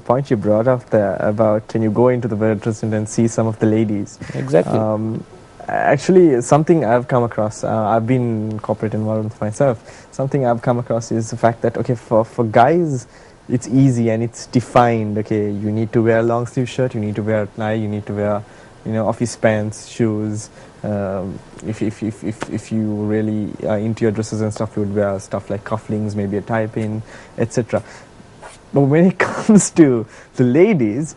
point you brought up there about when you go into the restaurant and see some of the ladies. Exactly. Actually, something I've come across, I've been in corporate environment myself, something I've come across is the fact that, okay, for guys, it's easy and it's defined. Okay, you need to wear a long sleeve shirt, you need to wear a tie, you need to wear, office pants, shoes. If you really are into your dresses and stuff, you would wear stuff like cufflinks, maybe a tie pin, etc. But when it comes to the ladies,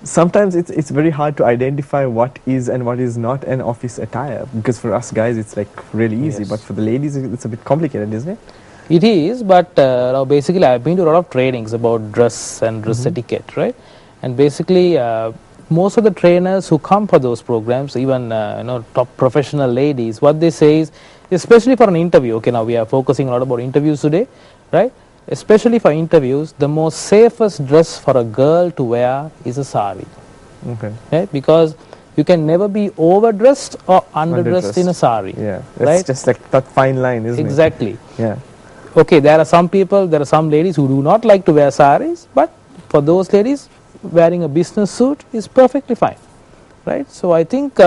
sometimes it's very hard to identify what is and what is not an office attire, because for us guys it's like really easy, Yes. but for the ladies it's a bit complicated, isn't it? It is, but now basically I've been to a lot of trainings about dress and dress etiquette, right? And basically most of the trainers who come for those programs, even top professional ladies, what they say is, especially for an interview, okay, now we are focusing a lot about interviews today, right? Especially for interviews, the most safest dress for a girl to wear is a sari. Okay. Right? Because you can never be overdressed or underdressed in a sari. Yeah, it's right? just like that fine line, isn't Exactly. it? Yeah. Okay, there are some ladies who do not like to wear saris, but for those ladies, wearing a business suit is perfectly fine, right? So I think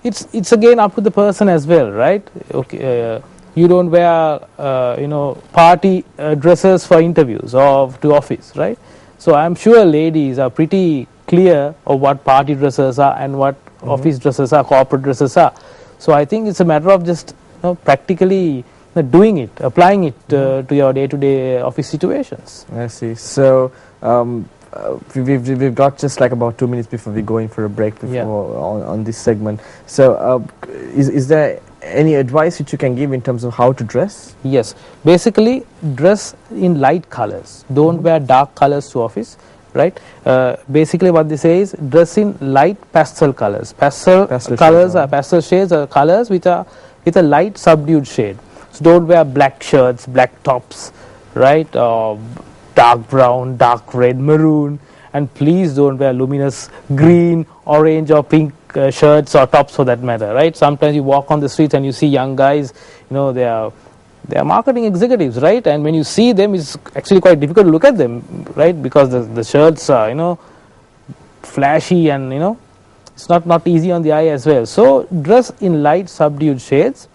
it's again up to the person as well, right? Okay, you don't wear party dresses for interviews or to office, right? So I'm sure ladies are pretty clear of what party dresses are and what office dresses are, corporate dresses are. So I think it's a matter of just practically doing it, applying it to your day-to-day office situations. I see. So we've got just like about 2 minutes before we go in for a break on this segment. So is there any advice which you can give in terms of how to dress? Yes, basically dress in light colors. Don't wear dark colors to office, right? Basically what they say is dress in light pastel colors. Pastel shades are colors which are with a light subdued shade. So don't wear black shirts, black tops, right? Dark brown, dark red, maroon, and please don't wear luminous green, orange or pink shirts or tops for that matter, right? Sometimes you walk on the streets and you see young guys, they are marketing executives, right? And when you see them, it's actually quite difficult to look at them, right? Because the shirts are, flashy and, it's not easy on the eye as well. So dress in light subdued shades.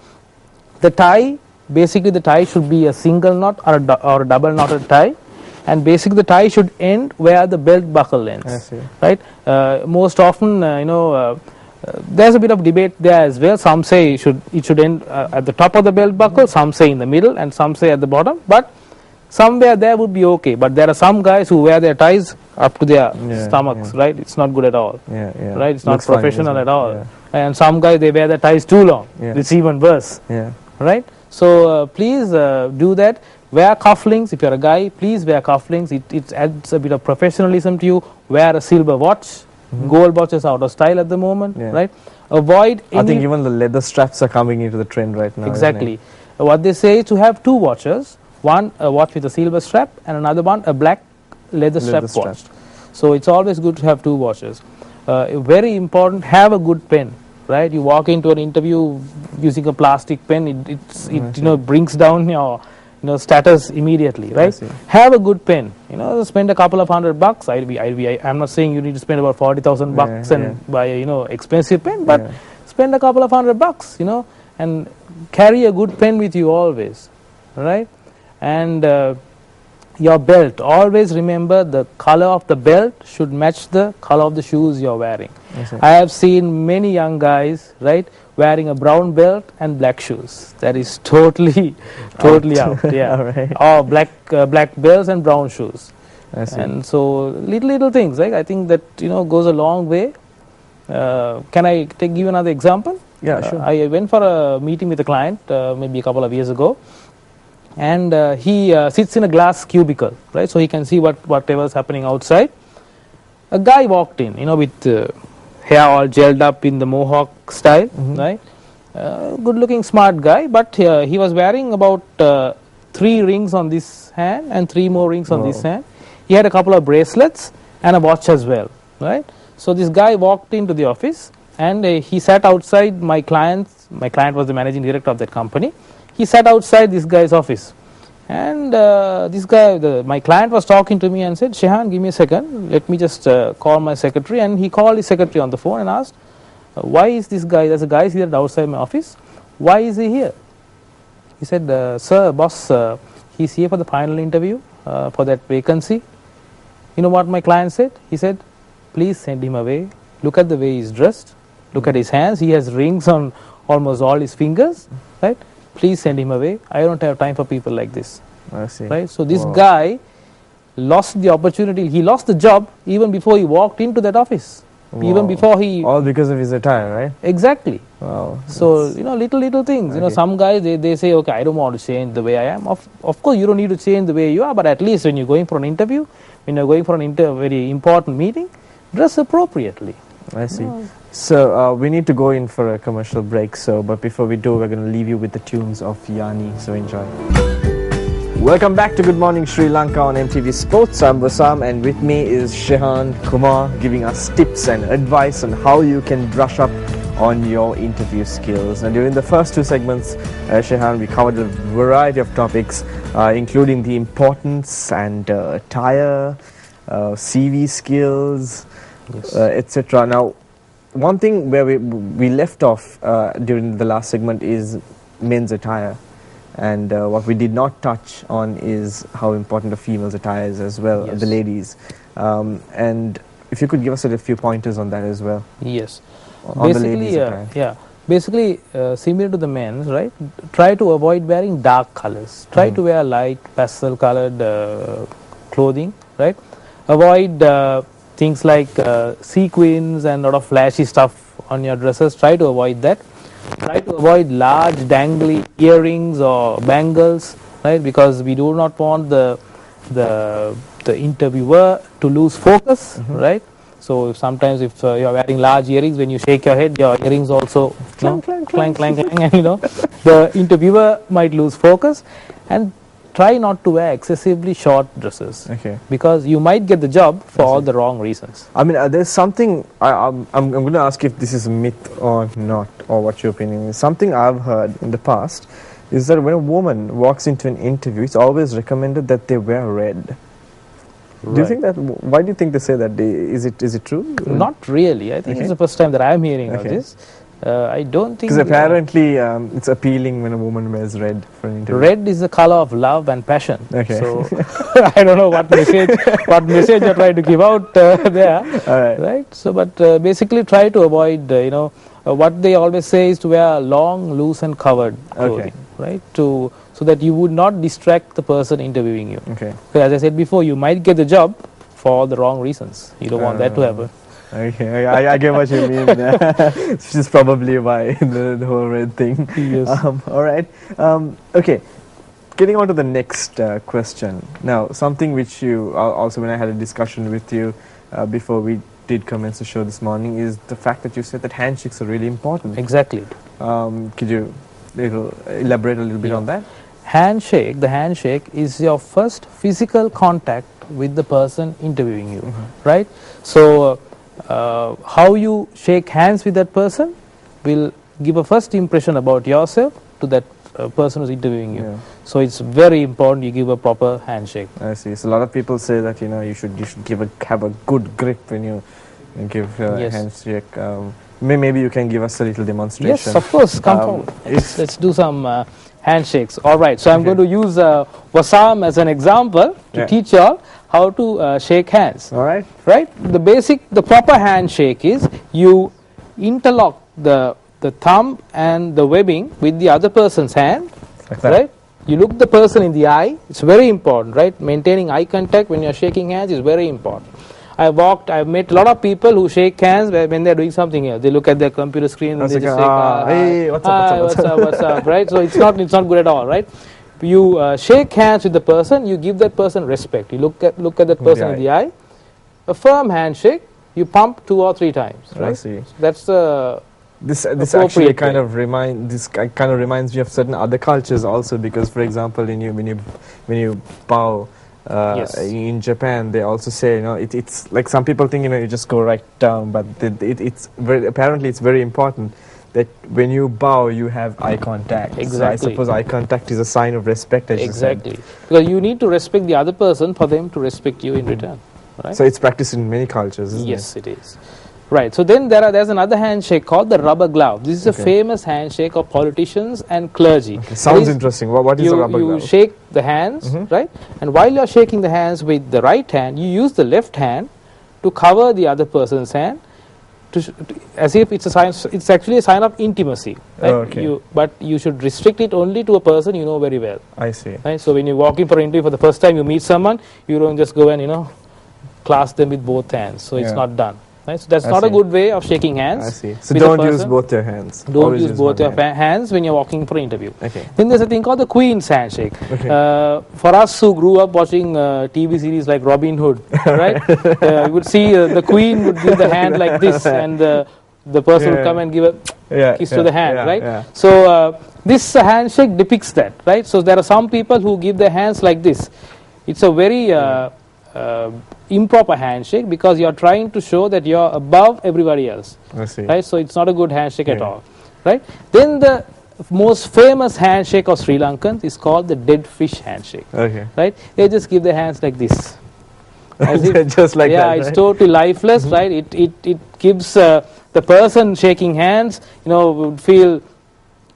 The tie, basically the tie should be a single knot or a double knotted tie. And basically the tie should end where the belt buckle ends, right? Most often, there's a bit of debate there as well. Some say it should end at the top of the belt buckle, some say in the middle, and some say at the bottom. But somewhere there would be okay. But there are some guys who wear their ties up to their stomachs, right? It's not good at all, right? It's not professional at all. Yeah. And some guys, they wear their ties too long. It's even worse, right? So please do that. Wear cufflinks. If you're a guy, please wear cufflinks. It adds a bit of professionalism to you. Wear a silver watch. Gold watches are out of style at the moment, right? Avoid I think even the leather straps are coming into the trend right now. Exactly. What they say is to have two watches. One, a watch with a silver strap, and another one, a black leather strap watch. So it's always good to have two watches. Very important, have a good pen, right? You walk into an interview using a plastic pen, it brings down your status immediately, right? Have a good pen. Spend a couple of $100. I'm not saying you need to spend about $40,000 and buy a expensive pen, but spend a couple of $100, and carry a good pen with you always, right? And your belt. Always remember the color of the belt should match the color of the shoes you're wearing. I have seen many young guys, right, wearing a brown belt and black shoes. That is totally out. Yeah. Or black belts and brown shoes. And so little things, right? I think that goes a long way. Can I give you another example? Yeah, sure. I went for a meeting with a client maybe a couple of years ago, and he sits in a glass cubicle, right? So he can see whatever's happening outside. A guy walked in, with hair all gelled up in the mohawk style, right? Good-looking, smart guy, but he was wearing about 3 rings on this hand and 3 more rings on this hand. He had a couple of bracelets and a watch as well, right? So this guy walked into the office and he sat outside my client was the managing director of that company. He sat outside this guy's office And this guy, my client was talking to me and said, Shehan, give me a second, let me just call my secretary. And he called his secretary on the phone and asked, why is this guy, there's a guy here outside my office, why is he here? He said, sir, boss, he's here for the final interview for that vacancy. You know what my client said? He said, please send him away. Look at the way he's dressed. Look at his hands. He has rings on almost all his fingers. Right? Please send him away. I don't have time for people like this. I see. Right? So this guy lost the opportunity. He lost the job even before he walked into that office. Wow. Even before he... All because of his attire, right? Exactly. Wow. So, little things. Okay. Some guys, they say, okay, I don't want to change the way I am. Of course, you don't need to change the way you are, but at least when you're going for an interview, when you're going for an very important meeting, dress appropriately. I see. So, we need to go in for a commercial break. But before we do, we're going to leave you with the tunes of Yanni. So, enjoy. Welcome back to Good Morning Sri Lanka on MTV Sports. I'm Vasam, and with me is Shehan Kumar giving us tips and advice on how you can brush up on your interview skills. Now, during the first two segments, Shehan, we covered a variety of topics, including the importance and attire, CV skills, Yes. etc. Now, one thing where we left off during the last segment is men's attire. And what we did not touch on is how important the female's attire is as well, Yes. the ladies. And if you could give us a few pointers on that as well. Yes. On the ladies' attire. Yeah. Basically, similar to the men's, right? Try to avoid wearing dark colors. Try to wear light, pastel-colored clothing, right? Avoid things like sequins and a lot of flashy stuff on your dresses. Try to avoid that. Try to avoid large dangly earrings or bangles, right? Because we do not want the interviewer to lose focus, right? So sometimes if you are wearing large earrings, when you shake your head, your earrings also clang, clang, and the interviewer might lose focus. And try not to wear excessively short dresses, because you might get the job for all the wrong reasons. I mean, there's something, I'm going to ask if this is a myth or not, or what your opinion is. Something I've heard in the past is that when a woman walks into an interview, it's always recommended that they wear red. Right. Do you think that, why do you think they say that? Is it true? Not really. I think it's the first time that I'm hearing of this. I don't think... Because apparently it's appealing when a woman wears red for an interview. Red is the color of love and passion. So I don't know what message you're trying to give out there. Right? So, but basically try to avoid, what they always say is to wear long, loose and covered clothing. Right? So that you would not distract the person interviewing you. So as I said before, you might get the job for all the wrong reasons. You don't want that to happen. Okay, I get what you mean. Which is probably why the whole red thing. Yes. All right. Okay. Getting on to the next question. Now, something which you also, when I had a discussion with you before we did commence the show this morning, is the fact that you said that handshakes are really important. Exactly. Could you elaborate a little bit on that? The handshake is your first physical contact with the person interviewing you, right? So, how you shake hands with that person will give a first impression about yourself to that person who's interviewing you. So it's very important you give a proper handshake. I see. So a lot of people say that you should have a good grip when you give a handshake. Maybe you can give us a little demonstration. Yes, of course. Come forward. Let's do some handshakes. All right. So I'm going to use Wasam as an example to teach you all how to shake hands. All right. Right? The proper handshake is you interlock the thumb and the webbing with the other person's hand. Like that. Right? You look the person in the eye. It's very important, right? Maintaining eye contact when you're shaking hands is very important. I've met a lot of people who shake hands when they're doing something else. They look at their computer screen and they just say, hey, what's up, right? So it's not good at all, right? You shake hands with the person, you give that person respect. You look at that person in the eye. A firm handshake, you pump 2 or 3 times, right? I see. That's the This actually kind of reminds me of certain other cultures also, because for example when you bow in Japan, they also say it's like some people think you just go right down, but apparently it's very important that when you bow, you have eye contact. Exactly. So I suppose eye contact is a sign of respect, as Exactly. you said. Because you need to respect the other person for them to respect you in return. Right? So it's practiced in many cultures, isn't it? Yes, it is. Right. So then there's another handshake called the rubber glove. This is a famous handshake of politicians and clergy. Okay. Sounds interesting. What is a rubber glove? You shake the hands, right? And while you're shaking the hands with the right hand, you use the left hand to cover the other person's hand, as if it's a sign. It's actually a sign of intimacy. Right? Okay. But you should restrict it only to a person you know very well. I see. Right? So when you walk in for an interview for the first time, you meet someone, you don't just go and clasp them with both hands. So it's not done. Right? So that's not a good way of shaking hands. I see. So don't use both your hands. Don't use both your hands when you're walking for an interview. Okay. Then there's a thing called the Queen's handshake. Okay. For us who grew up watching TV series like Robin Hood, right? You would see the Queen would give the hand like this, and the person would come and give a kiss to the hand, right? Yeah. So this handshake depicts that, right? So there are some people who give their hands like this. It's a very improper handshake because you're trying to show that you're above everybody else. I see. Right? So it's not a good handshake at all. Right? Then the most famous handshake of Sri Lankans is called the dead fish handshake. Okay. Right? They just give their hands like this. As if, just like that. Yeah, it's totally lifeless, right? It gives the person shaking hands, would feel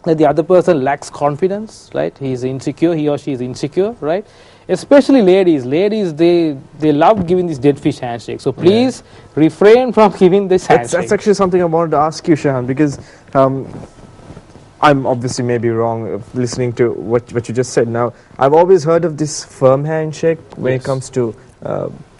that the other person lacks confidence, right? He is insecure, he or she is insecure, right? Especially ladies. Ladies, they love giving this dead fish handshake. So please refrain from giving this handshake. That's actually something I wanted to ask you, Shahan, because I'm obviously maybe wrong listening to what you just said. Now, I've always heard of this firm handshake when it comes to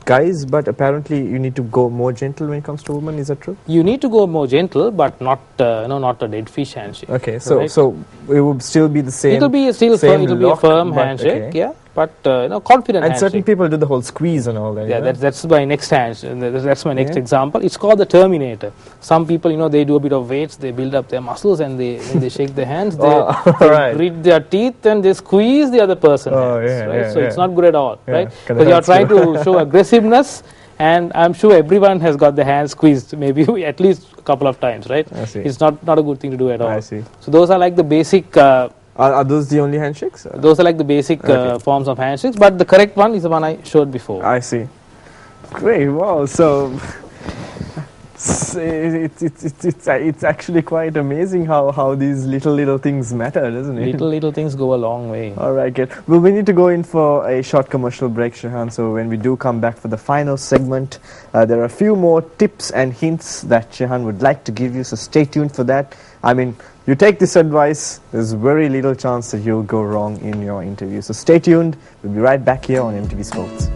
guys, but apparently you need to go more gentle when it comes to women. Is that true? You need to go more gentle, but not a dead fish handshake. Okay, so right? so it would still be the same. It'll be still firm. It'll be a firm handshake. Yeah. But confident and handshake. certain people do the whole squeeze and all that. Yeah, that's my next that's my next example. It's called the Terminator. Some people, they do a bit of weights, they build up their muscles, and they shake their hands. They grit their teeth and they squeeze the other person's hands. Right? So it's not good at all, right? Because you're trying to show aggressiveness, and I'm sure everyone has got their hands squeezed, maybe at least a couple of times, right? I see. It's not a good thing to do at all. I see. So those are like the basic. Are those the only handshakes? Those are like the basic forms of handshakes, but the correct one is the one I showed before. I see. Great. Wow. So it's actually quite amazing how these little things matter, doesn't it? Little things go a long way. All right, good. Well, we need to go in for a short commercial break, Shahan. So when we do come back for the final segment, there are a few more tips and hints that Shahan would like to give you. So stay tuned for that. I mean, you take this advice, there's very little chance that you'll go wrong in your interview. So stay tuned. We'll be right back here on MTV Sports.